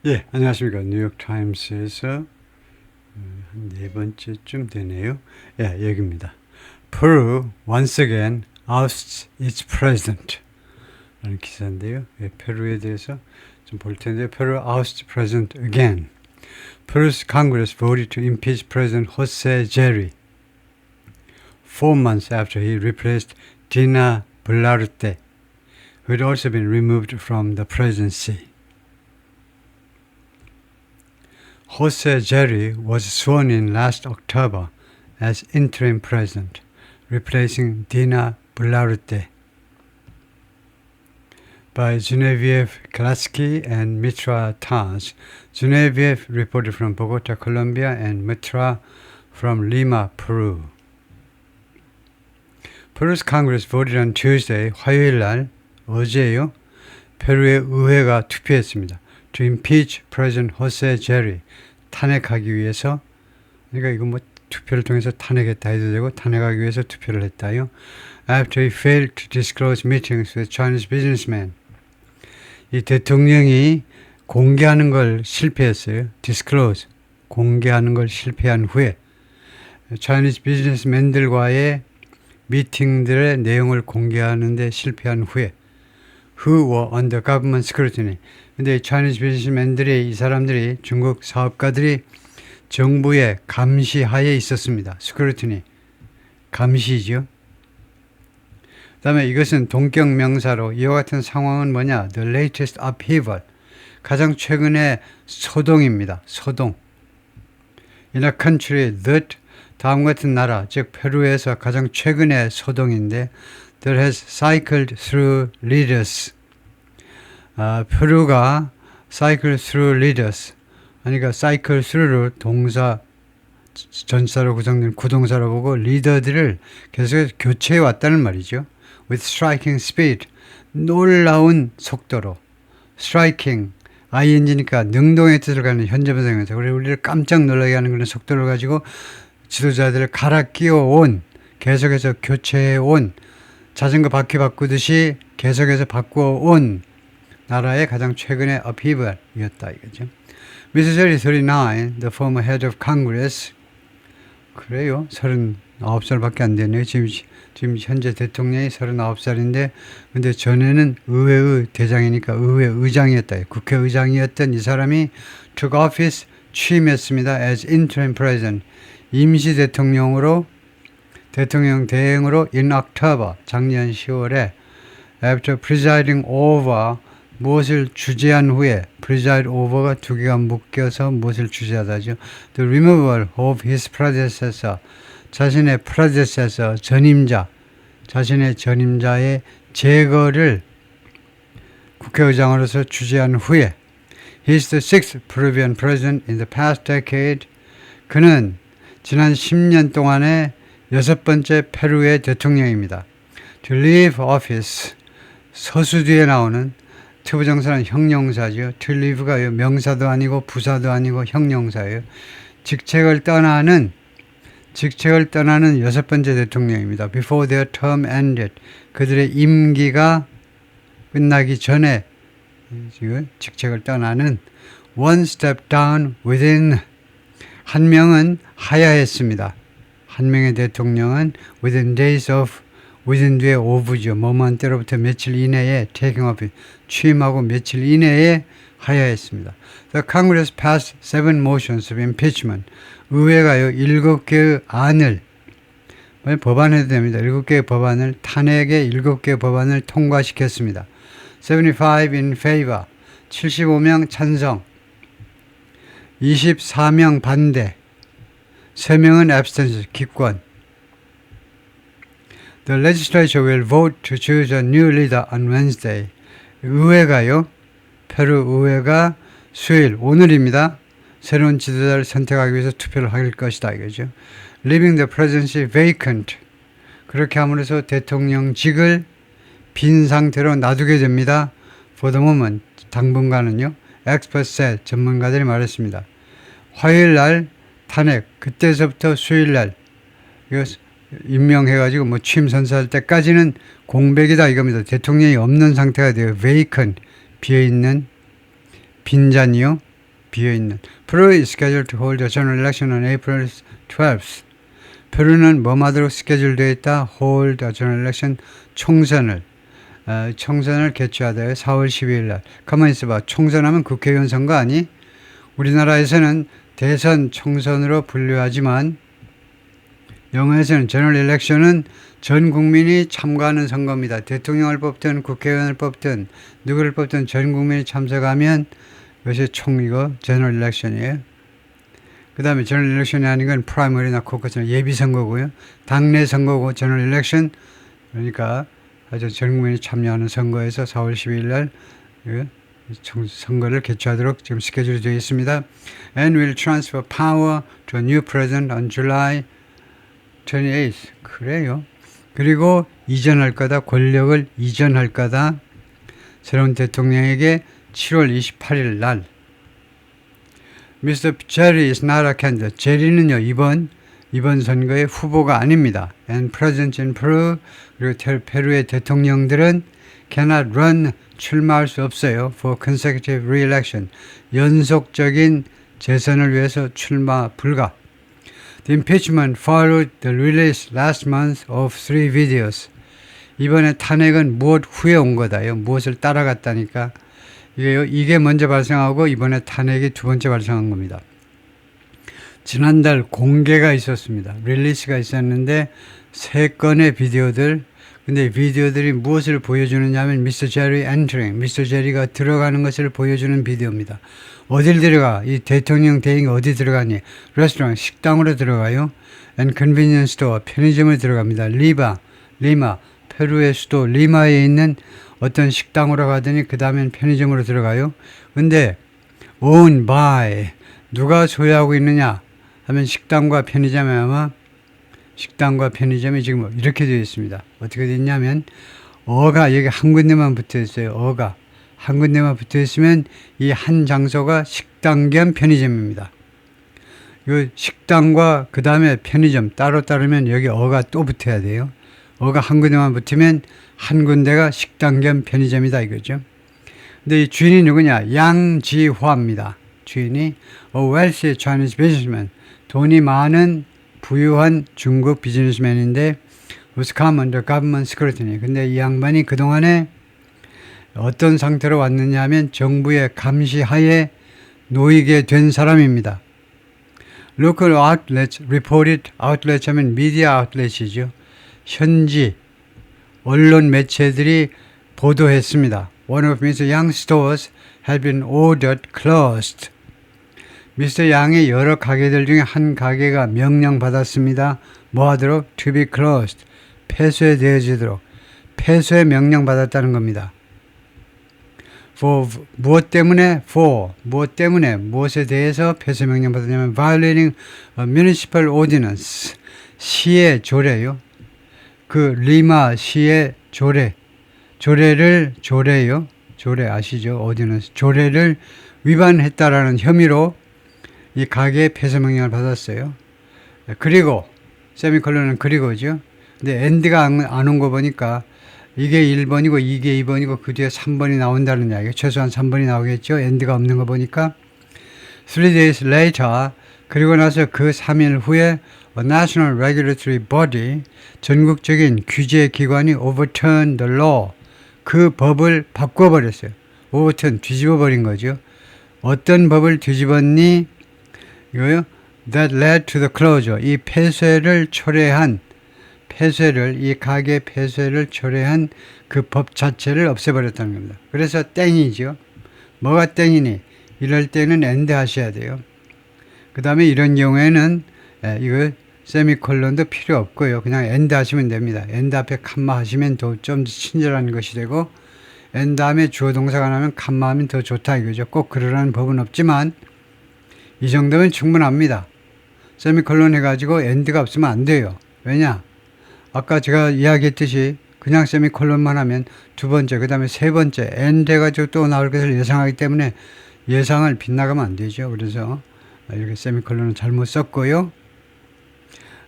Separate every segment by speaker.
Speaker 1: 예, 안녕하십니까. 뉴욕타임스에서 한 네 번째쯤 되네요. 예, 여기입니다. Peru once again ousts its president 라는 기사인데요. 예, 페루에 대해서 좀 볼 텐데 Peru ousts president again. Peru's Congress voted to impeach President Jose Jerry 4 months after he replaced Dina Boluarte, who had also been removed from the presidency. Jose Jerry was sworn in last October as interim president, replacing Dina Boluarte by Genevieve Klasky and Mitra Taj. Genevieve reported from Bogota, Colombia, and Mitra from Lima, Peru. Peru's Congress voted on Tuesday, 화요일 날, 어제요, 페루의 의회가 투표했습니다. To impeach President Jose Jerry, 탄핵하기 위해서, 그러니까 이거 뭐 투표를 통해서 탄핵했다 해도 되고 탄핵하기 위해서 투표를 했다요. After he failed to disclose meetings with Chinese businessmen. 이 대통령이 공개하는 걸 실패했어요. disclose, 공개하는 걸 실패한 후에 Chinese businessmen들과의 미팅들의 내용을 공개하는 데 실패한 후에 who were under government scrutiny. 근데 Chinese businessmen들이, 이 사람들이, 중국 사업가들이 정부의 감시하에 있었습니다. scrutiny, 감시죠. 그 다음에 이것은 동격 명사로 이와 같은 상황은 뭐냐? The latest upheaval, 가장 최근의 소동입니다. 소동. In a country that, 다음 같은 나라, 즉 페루에서 가장 최근의 소동인데 that has cycled through leaders. 페루가 cycle through leaders, 그러니까 cycle through를 동사, 전사로 구성된 구동사로 보고 리더들을 계속 교체해 왔다는 말이죠. With striking speed, 놀라운 속도로. striking, ing니까 능동의 뜻을 갖는 현재분사형에서 그리고 우리를 깜짝 놀라게 하는 그런 속도를 가지고 지도자들을 갈아 끼워온, 계속해서 교체해온, 자전거 바퀴 바꾸듯이 계속해서 바꾸어온 나라의 가장 최근의 upheaval이었다 이거죠. Mrs. Jerry 39, the former head of Congress. 그래요. 39살밖에 안 되네요. 지금 현재 대통령이 39살인데 근데 전에는 의회의 대장이니까 의회 의장이었다. 국회의장이었던 이 사람이 took office, 취임했습니다. as interim president, 임시 대통령으로, 대통령 대행으로 in October, 작년 10월에 after presiding over, 무엇을 주재한 후에, preside over가 두 개가 묶여서 무엇을 주재하다죠. The removal of his predecessor, 자신의 predecessor, 전임자, 자신의 전임자의 제거를 국회의장으로서 주재한 후에 He is the sixth Peruvian president in the past decade. 그는 지난 10년 동안의 6번째 페루의 대통령입니다. To leave office, 서수 뒤에 나오는 투부정사는 형용사죠. To leave가 명사도 아니고 부사도 아니고 형용사예요. 직책을 떠나는 6번째 대통령입니다. Before their term ended, 그들의 임기가 끝나기 전에 지금 직책을 떠나는 one step down within, 한 명은 하야했습니다. 한 명의 대통령은 within days of, within 뒤에 of죠. 뭐만 때로부터 며칠 이내에 taking office, 취임하고 며칠 이내에 하야했습니다. The Congress passed 7 motions of impeachment. 의회가요 7개의 안을, 법안해도 됩니다. 7개의 법안을, 탄핵의 7개의 법안을 통과시켰습니다. 75 in favor, 75명 찬성, 24명 반대, 3명은 abstention, 기권. The legislature will vote to choose a new leader on Wednesday. 의회가요, 페루 의회가 수요일, 오늘입니다. 새로운 지도자를 선택하기 위해서 투표를 할 것이다 이거죠. Leaving the presidency vacant. 그렇게 함으로써 대통령직을 빈 상태로 놔두게 됩니다. For the moment, 당분간은요. Experts said, 전문가들이 말했습니다. 화요일 날 탄핵, 그때서부터 수요일 날 이거 임명해가지고 뭐 취임 선서할 때까지는 공백이다 이겁니다. 대통령이 없는 상태가 돼요. vacant, 비어있는 빈잔이요. 비어있는. Peru is scheduled to hold a general election on April 12th. 페루는 뭐마저로 스케줄되어 있다. hold a general election. 총선을 개최하되 4월 12일 날. 가만히 있어봐. 총선하면 국회의원 선거 아니? 우리나라에서는 대선 총선으로 분류하지만 영어에서는 general election은 전 국민이 참가하는 선거입니다. 대통령을 뽑든 국회의원을 뽑든 누구를 뽑든 전 국민이 참석하면 이것이 이거 general election이에요. 그 다음에 general election이 아닌 건 primary나 caucus나 예비선거고요. 당내 선거고 general election, 그러니까 아주 전 국민이 참여하는 선거에서 4월 12일 날 선거를 개최하도록 지금 스케줄이 되어 있습니다. And will transfer power to a new president on July 28th. 그래요. 그리고 이전할 거다. 권력을 이전할 거다. 새로운 대통령에게 7월 28일 날. Mr. Jerry is not a candidate. 제리는요, 이번 선거의 후보가 아닙니다. And presidents in Peru, 그리고 페루의 대통령들은 cannot run, 출마할 수 없어요. For consecutive re-election. 연속적인 재선을 위해서 출마 불가. The impeachment followed the release last month of 3 videos. 이번에 탄핵은 무엇 후에 온 거다요. 무엇을 따라갔다니까. 이게 먼저 발생하고 이번에 탄핵이 두 번째 발생한 겁니다. 지난달 공개가 있었습니다. 릴리스가 있었는데 3건의 비디오들. 근데 비디오들이 무엇을 보여주느냐 하면 Mr. Jerry entering, Mr. Jerry가 들어가는 것을 보여주는 비디오입니다. 어딜 들어가? 이 대통령 대행이 어디 들어가니? 레스토랑, 식당으로 들어가요. And convenience store, 편의점을 들어갑니다. 리마, 페루의 수도 리마에 있는 어떤 식당으로 가더니 그 다음엔 편의점으로 들어가요. 근데 owned by, 누가 소유하고 있느냐 하면 식당과 편의점에 아마 식당과 편의점이 지금 이렇게 되어 있습니다. 어떻게 됐냐면 어가 여기 한 군데만 붙어 있어요. 어가 한 군데만 붙어 있으면 이 한 장소가 식당 겸 편의점입니다. 이 식당과 그 다음에 편의점 따로 따르면 여기 어가 또 붙어야 돼요. 어가 한 군데만 붙으면 한 군데가 식당 겸 편의점이다 이거죠. 근데 이 주인이 누구냐? 양지화입니다. 주인이 a wealthy Chinese businessman, 돈이 많은 부유한 중국 비즈니스맨인데 was come under government scrutiny. 근데 이 양반이 그동안에 어떤 상태로 왔느냐 하면 정부의 감시하에 놓이게 된 사람입니다. Local outlets reported, outlets 하면 미디어 아웃렛이죠. 현지 언론 매체들이 보도했습니다. One of Mr. Yang's stores had been ordered closed. 미스터 양의 여러 가게들 중에 한 가게가 명령받았습니다. 뭐 하도록? To be closed. 폐쇄되어지도록. 폐쇄 명령받았다는 겁니다. For 무엇 때문에? For 무엇 때문에? 무엇에 대해서 폐쇄 명령받았냐면 violating a municipal ordinance. 시의 조례요. 그 리마 시의 조례요. 조례 아시죠? ordinance. 조례를 위반했다라는 혐의로 이 가게에 폐쇄 명령을 받았어요. 그리고 세미콜론은 그리고죠. 근데 엔드가 안 온 거 보니까 이게 1번이고 이게 2번이고 그 뒤에 3번이 나온다는 이야기예요. 최소한 3번이 나오겠죠. 엔드가 없는 거 보니까 3 days later, 그리고 나서 그 3일 후에 a national regulatory body, 전국적인 규제 기관이 overturned the law, 그 법을 바꿔버렸어요. overturn, 뒤집어버린 거죠. 어떤 법을 뒤집었니? 이거요. That led to the closure. 이 이 가게 폐쇄를 초래한 그 법 자체를 없애버렸다는 겁니다. 그래서 땡이죠. 뭐가 땡이니? 이럴 때는 엔드 하셔야 돼요. 그 다음에 이런 경우에는 이거 세미콜론도 필요 없고요. 그냥 엔드 하시면 됩니다. 엔드 앞에 칸마 하시면 좀 친절한 것이 되고, 엔드 다음에 주어 동사가 나면 칸마 하면 더 좋다 이거죠. 꼭 그러라는 법은 없지만 이 정도면 충분합니다. 세미콜론 해가지고 엔드가 없으면 안 돼요. 왜냐? 아까 제가 이야기했듯이 그냥 세미콜론만 하면 두 번째, 그 다음에 세 번째 엔드 해가지고 또 나올 것을 예상하기 때문에 예상을 빗나가면 안 되죠. 그래서 이렇게 세미콜론을 잘못 썼고요.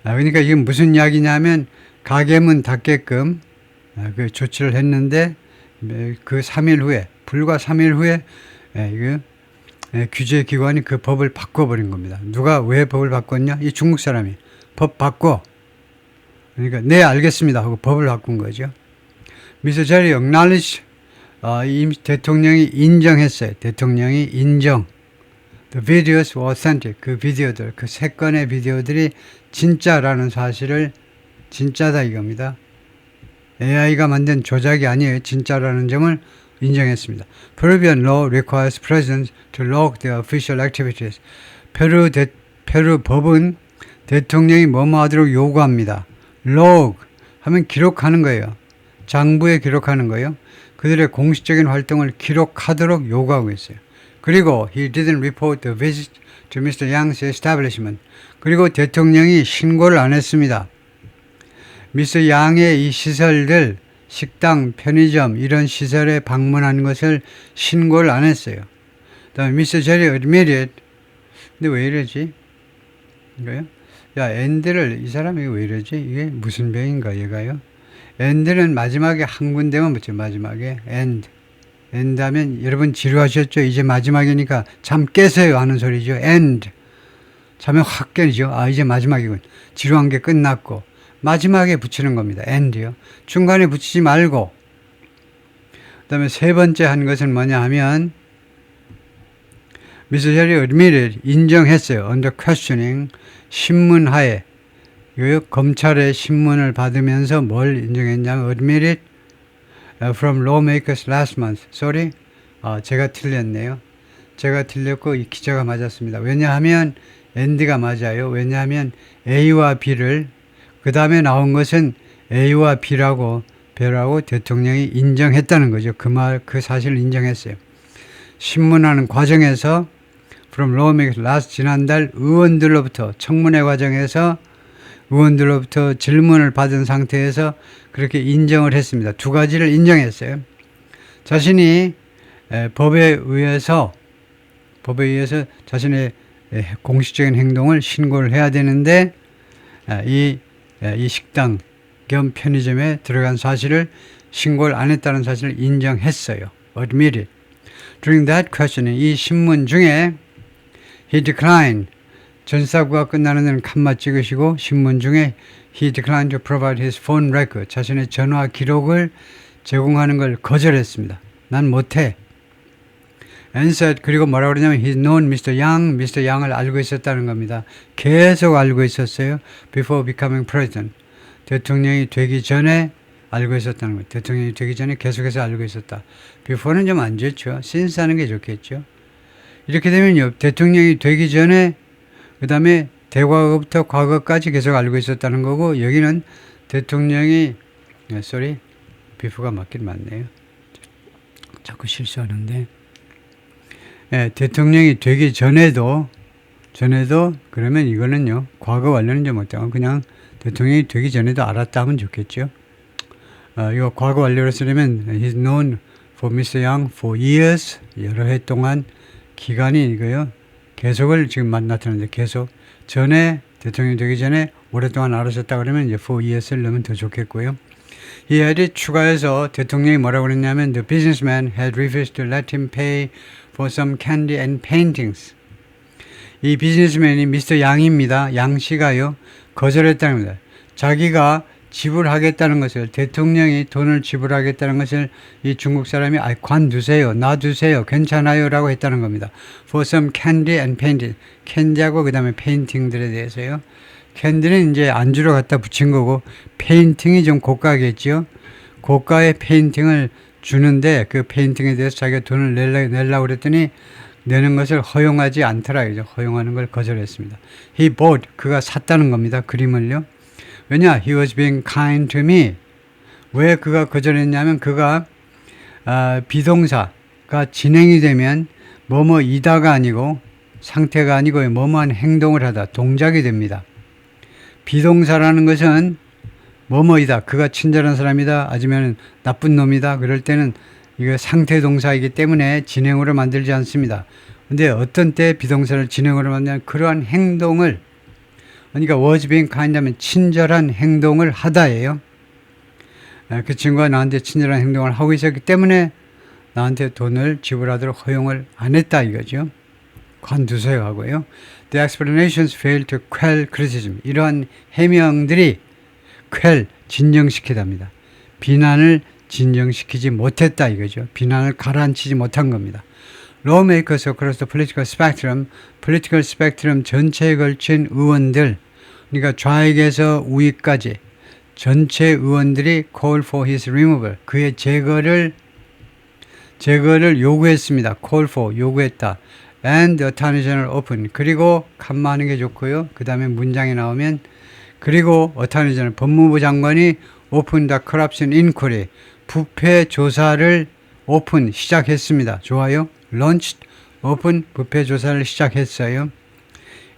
Speaker 1: 그러니까 이게 무슨 이야기냐면 가게문 닫게끔 그 조치를 했는데 그 3일 후에, 불과 3일 후에 이거 규제 기관이 그 법을 바꿔버린 겁니다. 누가 왜 법을 바꿨냐? 이 중국 사람이 법 바꿔. 그러니까 네 알겠습니다 하고 법을 바꾼 거죠. Mr. Jerry acknowledged, 이 대통령이 인정했어요. 대통령이 인정. The videos were authentic. 그 비디오들, 그 3건의 비디오들이 진짜라는 사실을 진짜다 이겁니다. AI가 만든 조작이 아니에요. 진짜라는 점을 인정했습니다. Peruvian law requires presidents to log their official activities. 페루 법은 대통령이 뭐뭐 하도록 요구합니다. log 하면 기록하는 거예요. 장부에 기록하는 거예요. 그들의 공식적인 활동을 기록하도록 요구하고 있어요. 그리고 he didn't report the visit to Mr. Yang's establishment. 그리고 대통령이 신고를 안 했습니다. 미스 양의 이 시설들, 식당, 편의점 이런 시설에 방문한 것을 신고를 안 했어요. 그다음에 미스 제리 admitted. 근데 왜 이러지? 이거요? 야, and를 이 사람이 왜 이러지? 이게 무슨 병인가 얘가요? and는 마지막에 한 군데만 붙여. 마지막에 and. and 하면 여러분 지루하셨죠? 이제 마지막이니까 잠 깨세요 하는 소리죠. and. 잠이 확 깨죠. 아, 이제 마지막이군. 지루한 게 끝났고. 마지막에 붙이는 겁니다. and요. 중간에 붙이지 말고. 그 다음에 세 번째 한 것은 뭐냐 하면 Mr. Jerry admitted, 인정했어요. under questioning, 신문하에. 검찰의 신문을 받으면서 뭘 인정했냐면 admitted from lawmakers last month. Sorry? 제가 틀렸네요. 제가 틀렸고 이 기자가 맞았습니다. 왜냐하면 and가 맞아요. 왜냐하면 A와 B를 그 다음에 나온 것은 A와 B라고 대통령이 인정했다는 거죠. 그 사실을 인정했어요. 신문하는 과정에서 from lawmakers last 지난달 의원들로부터 청문회 과정에서 의원들로부터 질문을 받은 상태에서 그렇게 인정을 했습니다. 두 가지를 인정했어요. 자신이 법에 의해서 자신의 공식적인 행동을 신고를 해야 되는데 이 식당 겸 편의점에 들어간 사실을 신고를 안 했다는 사실을 인정했어요. admitted. During that questioning, 이 신문 중에 he declined. 전사구가 끝나는 데는 칸마 찍으시고 신문 중에 he declined to provide his phone record. 자신의 전화 기록을 제공하는 걸 거절했습니다. 난 못해. And said, 그리고 뭐라고 그러냐면 he's known Mr. Yang을 알고 있었다는 겁니다. 계속 알고 있었어요. Before becoming president. 대통령이 되기 전에 알고 있었다는 거예요. 대통령이 되기 전에 계속해서 알고 있었다. Before는 좀 안 좋죠. since 하는 게 좋겠죠. 이렇게 되면요. 대통령이 되기 전에 그 다음에 대과거부터 과거까지 계속 알고 있었다는 거고 여기는 대통령이 before가 맞긴 맞네요. 자꾸 실수하는데 대통령이 되기 전에도 그러면 이거는요. 과거 완료는 좀 못하고 그냥 대통령이 되기 전에도 알았다 하면 좋겠죠. 이거 과거 완료로 쓰려면 he's known for Mr. Yang for years. 여러 해 동안 기간이 이거요. 계속을 지금 나타나는데 계속 전에 대통령이 되기 전에 오랫동안 알았었다 그러면 이제 for years를 넣으면 더 좋겠고요. 이 아래 추가해서 대통령이 뭐라고 그랬냐면 the businessman had refused to let him pay for some candy and paintings. 이 비즈니스맨이 미스터 양입니다. 양 씨가요 거절했다는 겁니다. 자기가 지불하겠다는 것을 대통령이 돈을 지불하겠다는 것을 이 중국 사람이 관두세요. 놔두세요. 괜찮아요. 라고 했다는 겁니다. For some candy and painting. 캔디하고 그 다음에 페인팅들에 대해서요. 캔디는 이제 안주로 갖다 붙인 거고 페인팅이 좀 고가겠죠. 고가의 페인팅을 주는데 그 페인팅에 대해서 자기가 돈을 내려고 그랬더니 내는 것을 허용하지 않더라. 허용하는 걸 거절했습니다. He bought. 그가 샀다는 겁니다. 그림을요. 왜냐? He was being kind to me. 왜 그가 거절했냐면 그가 비동사가 진행이 되면 뭐뭐이다가 아니고 상태가 아니고 뭐뭐한 행동을 하다 동작이 됩니다. 비동사라는 것은 뭐뭐이다. 그가 친절한 사람이다. 아니면 나쁜 놈이다. 그럴 때는 이거 상태 동사이기 때문에 진행으로 만들지 않습니다. 근데 어떤 때 비동사를 진행으로 만드냐면 그러한 행동을 그러니까 was being kind 하면 친절한 행동을 하다예요. 그 친구가 나한테 친절한 행동을 하고 있었기 때문에 나한테 돈을 지불하도록 허용을 안 했다 이거죠. 관두세요 하고요. The explanations fail to quell criticism. 이러한 해명들이 진정시키답니다. 비난을 진정시키지 못했다 이거죠. 비난을 가라앉히지 못한 겁니다. Lawmakers across the political spectrum 전체에 걸친 의원들, 그러니까 좌익에서 우익까지 전체 의원들이 call for his removal, 그의 제거를 요구했습니다. call for, 요구했다. And the Attorney General open, 그리고 칸마하는 게 좋고요. 그 다음에 문장이 나오면 그리고 Attorney General, 법무부 장관이 open the corruption inquiry, 부패 조사를 오픈, 시작했습니다. 좋아요. launched, open, 부패 조사를 시작했어요.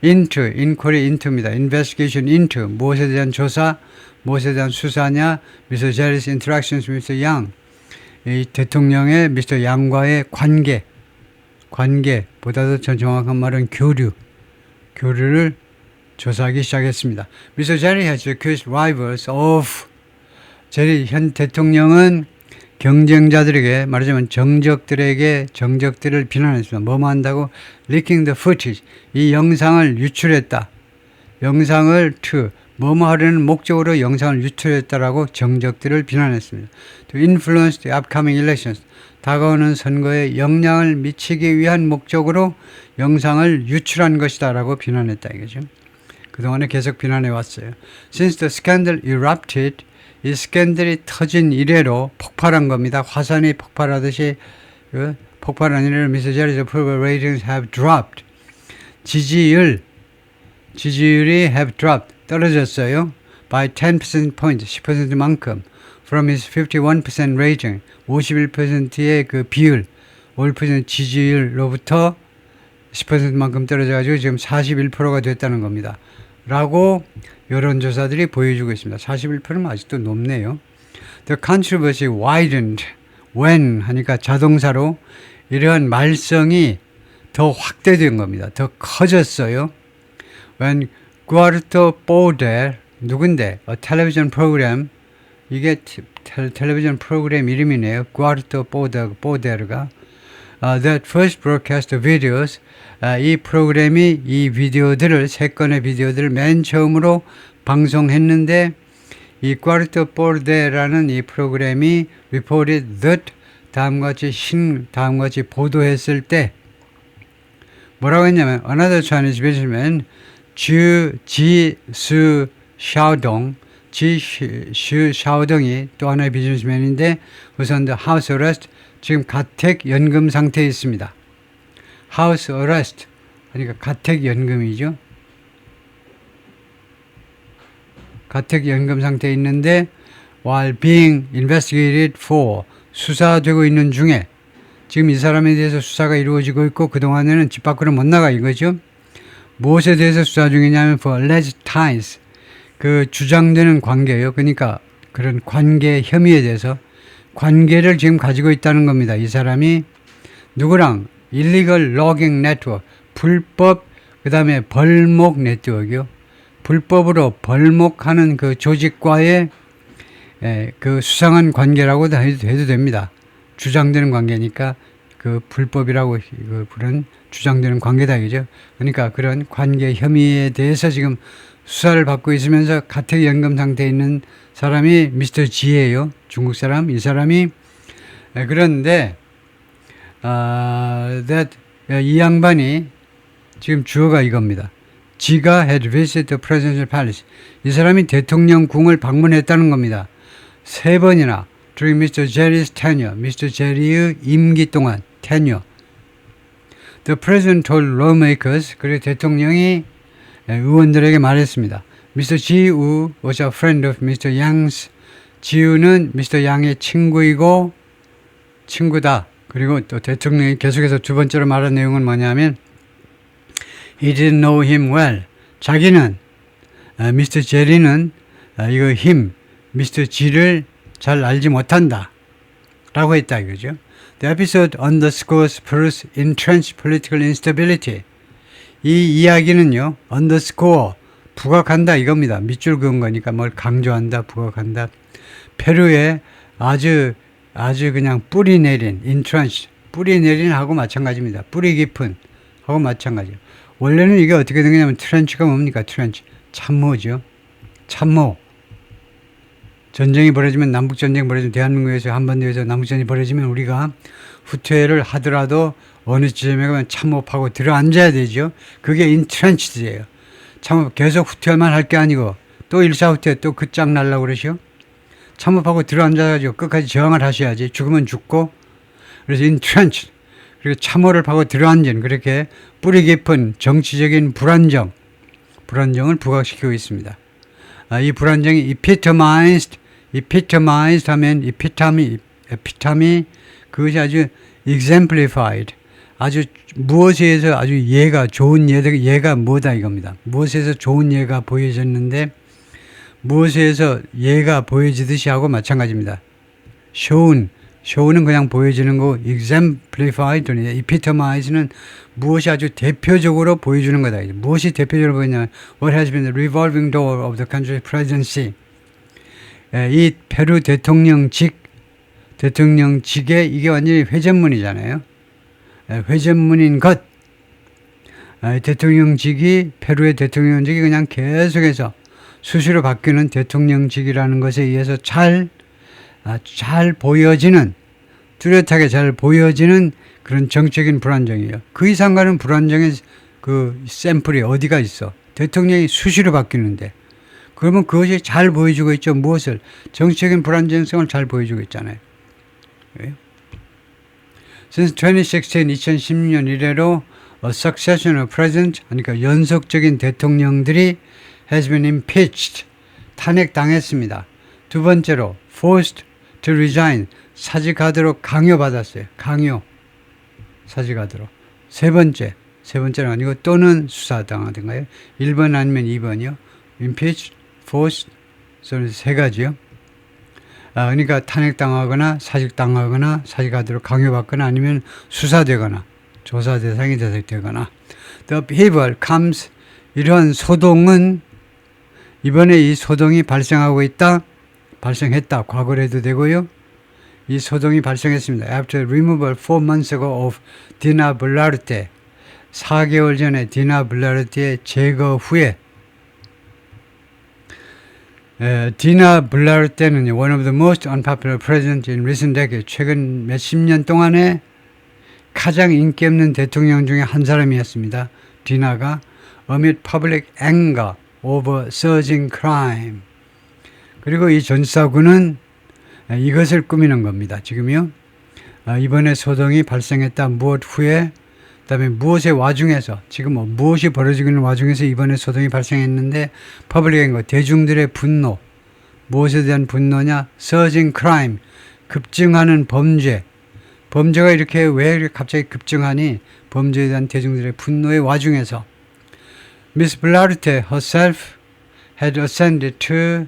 Speaker 1: into, inquiry into입니다. investigation into, 무엇에 대한 조사, 무엇에 대한 수사냐, Mr. Jerry's interactions with Mr. Yang, 이 대통령의 Mr. Yang과의 관계보다도 전 정확한 말은 교류를 조사하기 시작했습니다. Mr. Jerry has accused rivals of, 현 대통령은 경쟁자들에게, 말하자면 정적들을 비난했습니다. 뭐뭐 한다고? leaking the footage, 이 영상을 유출했다. 영상을 뭐뭐 하려는 목적으로 영상을 유출했다라고 정적들을 비난했습니다. To influence the upcoming elections, 다가오는 선거에 영향을 미치기 위한 목적으로 영상을 유출한 것이다 라고 비난했다 이거죠. 그동안에 계속 비난해 왔어요. Since the scandal erupted, 이 스캔들이 터진 이래로 폭발한 겁니다. 화산이 폭발하듯이 폭발한 이래로 Mr. Jerry's approval ratings have dropped. 지지율이 have dropped. 떨어졌어요. By 10% point, 10%만큼. From his 51% rating, 51%의 그 비율, 51% 지지율로부터 10%만큼 떨어져가지고 지금 41%가 됐다는 겁니다. 라고 여론조사들이 보여주고 있습니다. 41%는 아직도 높네요. The controversy widened when 하니까 자동사로 이러한 말썽이 더 확대된 겁니다. 더 커졌어요. When Guardo Border, 누군데? A television program, 이게 텔레비전 프로그램 이름이네요. Guardo Border가 that first broadcast videos, 이 프로그램이 이 비디오들을, 3건의 비디오들을 맨 처음으로 방송했는데 이 Guardo Border라는 이 프로그램이 reported that 다음과 같이 보도했을 때 뭐라고 했냐면 another Chinese businessman 지수 샤오동이 또 하나의 비즈니스맨인데 우선 the house arrest, 지금 가택연금 상태에 있습니다. house arrest 그러니까 가택연금이죠. 가택연금 상태에 있는데 while being investigated for, 수사되고 있는 중에 지금 이 사람에 대해서 수사가 이루어지고 있고 그동안에는 집 밖으로 못 나가 이거죠. 무엇에 대해서 수사 중이냐면 for alleged ties, 그 주장되는 관계예요. 그러니까 그런 관계 혐의에 대해서 관계를 지금 가지고 있다는 겁니다. 이 사람이 누구랑? illegal logging network, 불법, 그 다음에 벌목 네트워크요. 불법으로 벌목하는 그 조직과의 그 수상한 관계라고도 해도 됩니다. 주장되는 관계니까 그 불법이라고 그런 주장되는 관계다 이죠. 그러니까 그런 관계 혐의에 대해서 지금 수사를 받고 있으면서 가택연금 상태에 있는 사람이 미스터 G예요. 중국 사람. 이 사람이 그런데 이 양반이 지금 주어가 이겁니다. G가 had visited the presidential palace. 이 사람이 대통령 궁을 방문했다는 겁니다. 3번이나 during Mr. Jerry's tenure, Mr. Jerry의 임기 동안 tenure. The president told lawmakers, 그리고 대통령이 의원들에게 말했습니다. Mr. Ji Woo was a friend of Mr. Yang's. 지우는 Mr. Yang의 친구다. 그리고 또 대통령이 계속해서 두 번째로 말한 내용은 뭐냐면 He didn't know him well. 자기는 Mr. Jerry는 Mr. G를 잘 알지 못한다 라고 했다 이거죠. The episode underscores Peru's entrenched political instability. 이 이야기는요, underscore, 부각한다 이겁니다. 밑줄 그은 거니까 뭘 강조한다, 부각한다. 페루의 아주 그냥 뿌리 내린, entrenched, 뿌리 내린 하고 마찬가지입니다. 뿌리 깊은 하고 마찬가지예요. 원래는 이게 어떻게 된 거냐면 트렌치가 뭡니까? 트렌치. 참모죠. 참모. 전쟁이 벌어지면 남북전쟁이 벌어지면 대한민국에서 한반도에서 남북전쟁이 벌어지면 우리가 후퇴를 하더라도 어느 지점에 가면 참모하고 들어앉아야 되죠. 그게 인트렌치드예요. 참모 계속 후퇴만 할 게 아니고 또 일사후퇴 또 끝장 날라고 그러시오. 참모하고 들어앉아가지고 끝까지 저항을 하셔야지. 죽으면 죽고. 그래서 인트렌치. 그리고 참모를 하고 들어앉은 그렇게 뿌리 깊은 정치적인 불안정을 부각시키고 있습니다. 이 불안정이 epitomized 하면 epitom이 그것이 아주 exemplified, 아주 무엇에서 아주 좋은 예가 뭐다 이겁니다. 무엇에서 좋은 예가 보여졌는데 무엇에서 예가 보여지듯이 하고 마찬가지입니다. show는 그냥 보여지는 거, exemplified, epitomiz는 무엇이 아주 대표적으로 보여주는 거다. 무엇이 대표적으로 보이냐면 what has been the revolving door of the country's presidency. 이 페루 대통령직에 이게 완전히 회전문이잖아요. 회전문인 것. 페루의 대통령직이 그냥 계속해서 수시로 바뀌는 대통령직이라는 것에 의해서 잘 보여지는, 뚜렷하게 잘 보여지는 그런 정적인 불안정이에요. 그 이상 가는 불안정의 그 샘플이 어디가 있어? 대통령이 수시로 바뀌는데. 그러면 그것이 잘 보여주고 있죠. 무엇을? 정치적인 불안정성을 잘 보여주고 있잖아요. Since 2016년 이래로 a succession of presidents, 그러니까 연속적인 대통령들이 has been impeached, 탄핵당했습니다. 두 번째로 forced to resign, 사직하도록 강요받았어요. 사직하도록. 세 번째는 아니고 또는 수사당하던가요? 1번 아니면 2번이요. impeached, forced, 세 가지요. 그러니까 탄핵당하거나 사직당하거나 사직하도록 강요받거나 아니면 수사되거나 조사 대상이 되거나. The upheaval comes, 이러한 소동은 이번에 이 소동이 발생했다, 과거로 해도 되고요. 이 소동이 발생했습니다. After removal 4 months ago of Dina Boluarte, 4개월 전에 디나 블라르테의 제거 후에, 디나 블라르테는 one of the most unpopular presidents in recent decades, 최근 몇십 년 동안에 가장 인기 없는 대통령 중에 한 사람이었습니다. 디나가 amid public anger over surging crime. 그리고 이 전사군은 이것을 꾸미는 겁니다. 지금요. 이번에 소동이 발생했다. 무엇 후에, 그 다음에 무엇의 와중에서, 지금 무엇이 벌어지고 있는 와중에서 이번에 소동이 발생했는데, public anger, 대중들의 분노. 무엇에 대한 분노냐? surging crime, 급증하는 범죄. 범죄가 이렇게 왜 갑자기 급증하니? 범죄에 대한 대중들의 분노의 와중에서 Miss Boluarte herself had ascended to,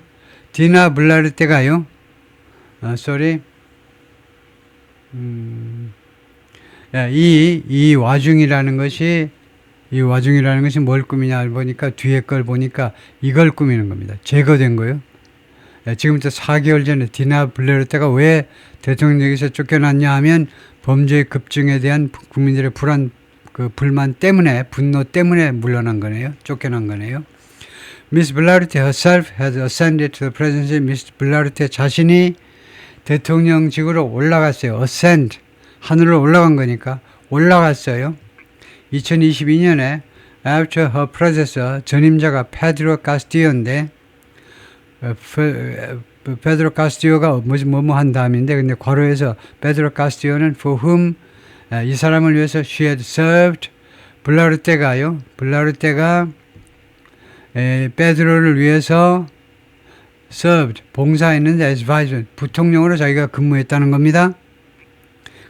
Speaker 1: 디나 블라르테가요. 이 와중이라는 것이 뭘 꾸미냐 보니까 뒤에 걸 보니까 이걸 꾸미는 겁니다. 제거된 거요. 지금부터 4개월 전에 디나 블라르테가 왜 대통령에서 쫓겨났냐 하면 범죄의 급증에 대한 국민들의 불만 때문에, 분노 때문에 물러난 거네요. 쫓겨난 거네요. Miss Boluarte herself has ascended to the presidency. Miss Boluarte 자신이 대통령직으로 올라갔어요. ascend, 하늘로 올라간 거니까 올라갔어요. 2022년에 after her predecessor, 전임자가 페드로 카스티오인데, 페드로 카스티오가 뭐뭐 한 다음인데, 근데 괄호에서 페드로 카스티오는 for whom, 이 사람을 위해서 she had served, 블라르테가 페드로를 위해서 served, 봉사했는데 as vice, 부통령으로 자기가 근무했다는 겁니다.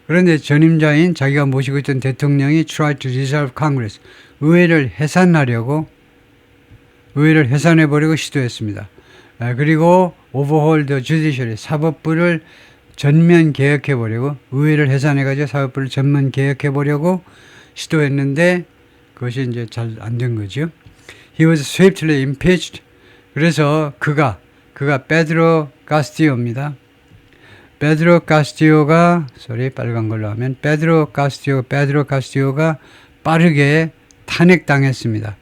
Speaker 1: 그런데 전임자인 자기가 모시고 있던 대통령이 tried to dissolve Congress, 의회를 해산해버리고 시도했습니다. 그리고 overhaul the judiciary, 사법부를 전면 개혁해버리고, 의회를 해산해가지고 사법부를 전면 개혁해보려고 시도했는데 그것이 이제 잘 안 된 거죠. He was swiftly impeached. 그래서 그가 페드로 카스티오입니다. 페드로 카스티오가 빠르게 탄핵당했습니다.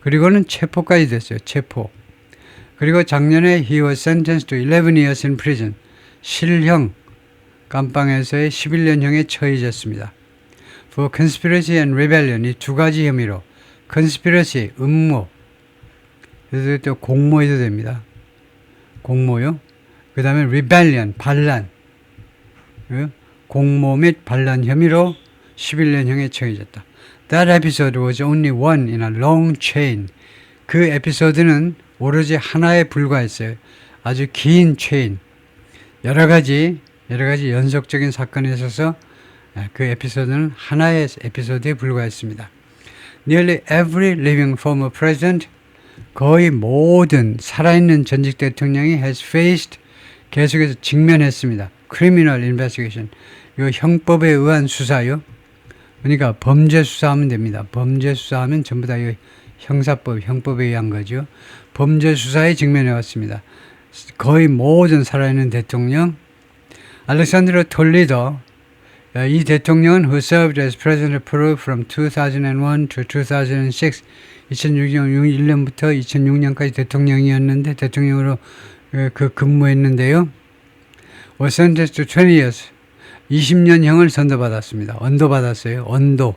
Speaker 1: 그리고는 체포까지 됐어요. 체포. 그리고 작년에 he was sentenced to 11 years in prison. 실형, 감방에서의 11년형에 처해졌습니다. For conspiracy and rebellion, 이 두 가지 혐의로 conspiracy, 음모, 그래서 또 공모해도 됩니다. 공모요. 그 다음에 rebellion, 반란, 공모 및 반란 혐의로 11년형에 처해졌다. That episode was only one in a long chain. 그 에피소드는 오로지 하나에 불과했어요. 아주 긴 체인. 여러 가지 연속적인 사건에 있어서 그 에피소드는 하나의 에피소드에 불과했습니다. Nearly every living former president, 거의 모든 살아있는 전직 대통령이 has faced, 계속해서 직면했습니다. Criminal investigation, 이 형법에 의한 수사요. 그러니까 범죄 수사하면 됩니다. 범죄 수사하면 전부 다 형사법, 형법에 의한 거죠. 범죄 수사에 직면해 왔습니다. 거의 모든 살아있는 대통령. 알렉산드로 톨리도, 이 대통령은 who served as president of Peru from 2001 to 2006, 2001년부터 2006년까지 대통령이었는데 대통령으로 근무했는데요. was sentenced to 20 years, 20년형을 선고받았습니다. 언도받았어요. 언도.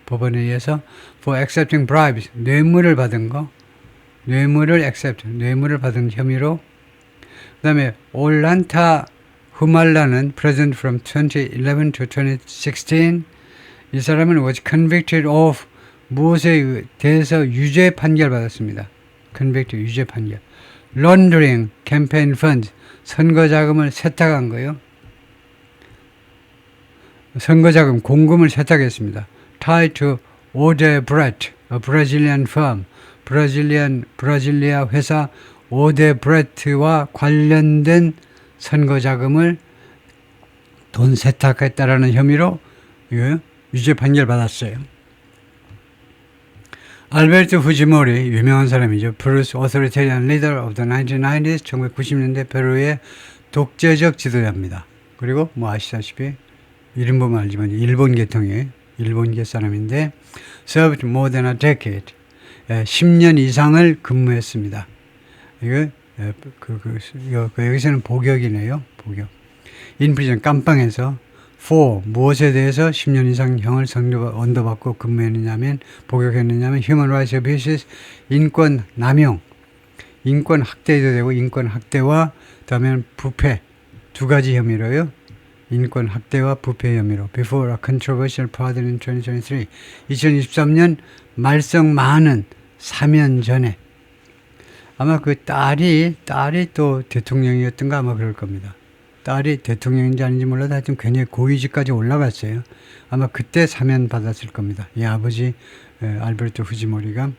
Speaker 1: 법원에 의해서 for accepting bribes, 뇌물을 받은 거, 뇌물을 받은 혐의로. 그 다음에 올란타 후말라는 president from 2011 to 2016, 이 사람은 was convicted of 무엇에 대해서 유죄 판결 받았습니다. convicted, 유죄 판결. laundering campaign funds, 선거 자금을 세탁한 거요. 선거 자금, 공금을 세탁했습니다. tied to Odebrecht, a Brazilian firm, 브라질리아 회사 오데브레트와 관련된 선거 자금을 돈 세탁했다라는 혐의로 유죄 판결 받았어요. 알베르토 후지모리, 유명한 사람이죠. Peru's authoritarian leader of the 1990s, 1990년대 페루의 독재적 지도자입니다. 그리고 뭐 아시다시피 이름 보면 알지만 일본 계통의 일본계 사람인데 served more than a decade, 10년 이상을 근무했습니다. 이거 여기서는 복역이네요. 복역. In prison, 감방에서 for 무엇에 대해서 10년 이상 형을 언도받고 근무했느냐면 복역했느냐면 human rights abuses, 인권 남용, 인권 학대도 되고 인권 학대와 그다음에 부패 두 가지 혐의로요. 인권 학대와 부패 혐의로 before a controversial pardon in 2023, 2023년 말썽 많은 사면 전에 아마 그 딸이 또 대통령이었던가 아마 그럴 겁니다. 딸이 대통령인지 아닌지 몰라도 하여튼 굉장히 고위직까지 올라갔어요. 아마 그때 사면 받았을 겁니다. 이 아버지 알베르토 후지모리가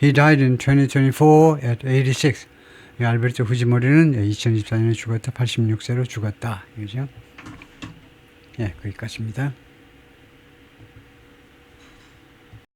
Speaker 1: He died in 2024 at 86. 이 알베르토 후지모리는 2024년에 죽었다. 86세로 죽었다. 그죠? 예, 거기까지입니다.